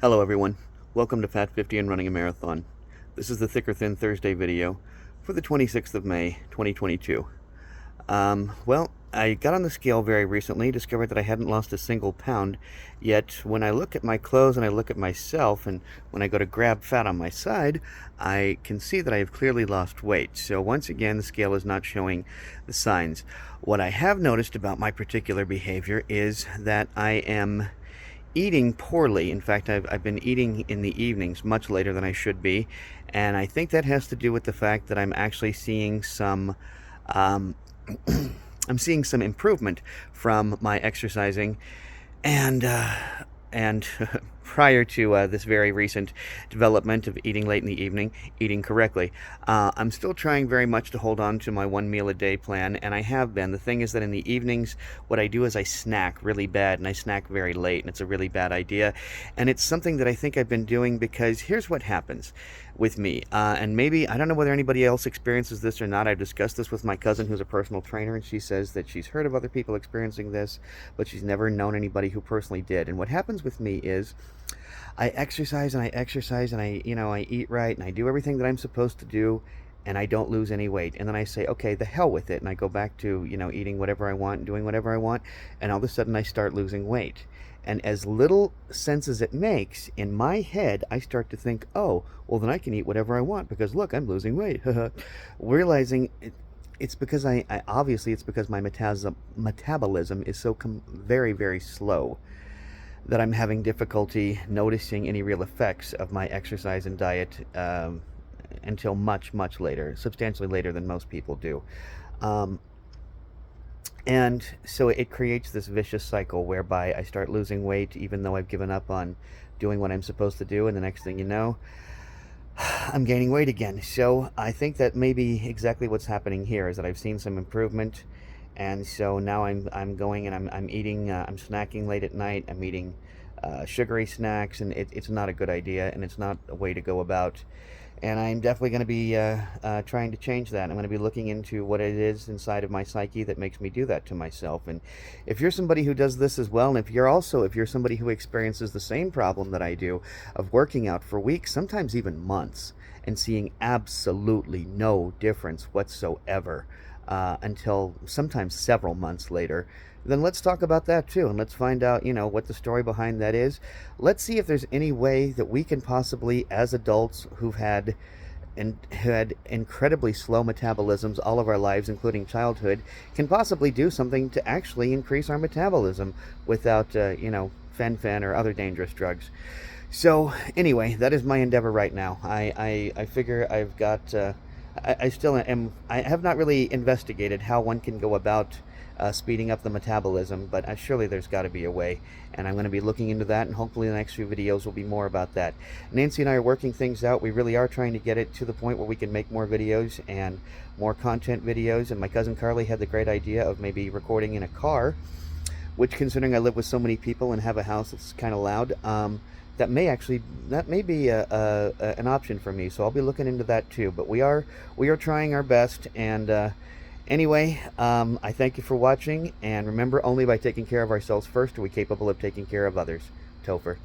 Hello everyone, welcome to Fat 50 and Running a Marathon. This is the Thick or Thin Thursday video for the 26th of May, 2022. Well, I got on the scale very recently, discovered that I hadn't lost a single pound, yet when I look at my clothes and I look at myself, and when I go to grab fat on my side, I can see that I have clearly lost weight. So once again, the scale is not showing the signs. What I have noticed about my particular behavior is that I am eating poorly. In fact, I've been eating in the evenings much later than I should be, and I think that has to do with the fact that I'm actually seeing some um, I'm seeing some improvement from my exercising, and and prior to this very recent development of eating late in the evening, eating correctly, I'm still trying very much to hold on to my one meal a day plan, and I have been. The thing is that in the evenings, what I do is I snack really bad, and I snack very late, and it's a really bad idea. And it's something that I think I've been doing because here's what happens with me. And maybe, I don't know whether anybody else experiences this or not. I've discussed this with my cousin who's a personal trainer, and she says that she's heard of other people experiencing this, but she's never known anybody who personally did. And what happens with me is I exercise and I exercise and I eat right and I do everything that I'm supposed to do, and I don't lose any weight. And then I say, okay, the hell with it. And I go back to, eating whatever I want, doing whatever I want. And all of a sudden I start losing weight. And as little sense as it makes, in my head, I start to think, oh, well, then I can eat whatever I want because look, I'm losing weight. Realizing it's because obviously it's because my metabolism is so very, very slow that I'm having difficulty noticing any real effects of my exercise and diet until much, much later, substantially later than most people do. And so it creates this vicious cycle whereby I start losing weight even though I've given up on doing what I'm supposed to do, and the next thing you know, I'm gaining weight again. So I think that maybe exactly what's happening here is that I've seen some improvement, and so now I'm going and I'm eating, I'm snacking late at night. I'm eating sugary snacks, and it's not a good idea, and it's not a way to go about. And I'm definitely going to be trying to change that. I'm going to be looking into what it is inside of my psyche that makes me do that to myself. And if you're somebody who does this as well, and if you're somebody who experiences the same problem that I do of working out for weeks, sometimes even months, and seeing absolutely no difference whatsoever until sometimes several months later, then let's talk about that too, and let's find out, what the story behind that is. Let's see if there's any way that we can possibly, as adults who've had incredibly slow metabolisms all of our lives, including childhood, can possibly do something to actually increase our metabolism without, fen-phen or other dangerous drugs. So anyway, that is my endeavor right now. I figure I've got, I still am, I have not really investigated how one can go about speeding up the metabolism, but surely there's got to be a way, and I'm going to be looking into that, and hopefully the next few videos will be more about that. Nancy and I are working things out. We really are trying to get it to the point where we can make more videos and more content videos, and my cousin Carly had the great idea of maybe recording in a car, which, considering I live with so many people and have a house that's kind of loud, that may be an option for me. So I'll be looking into that too. But we are trying our best. And anyway, I thank you for watching. And remember, only by taking care of ourselves first are we capable of taking care of others. Topher.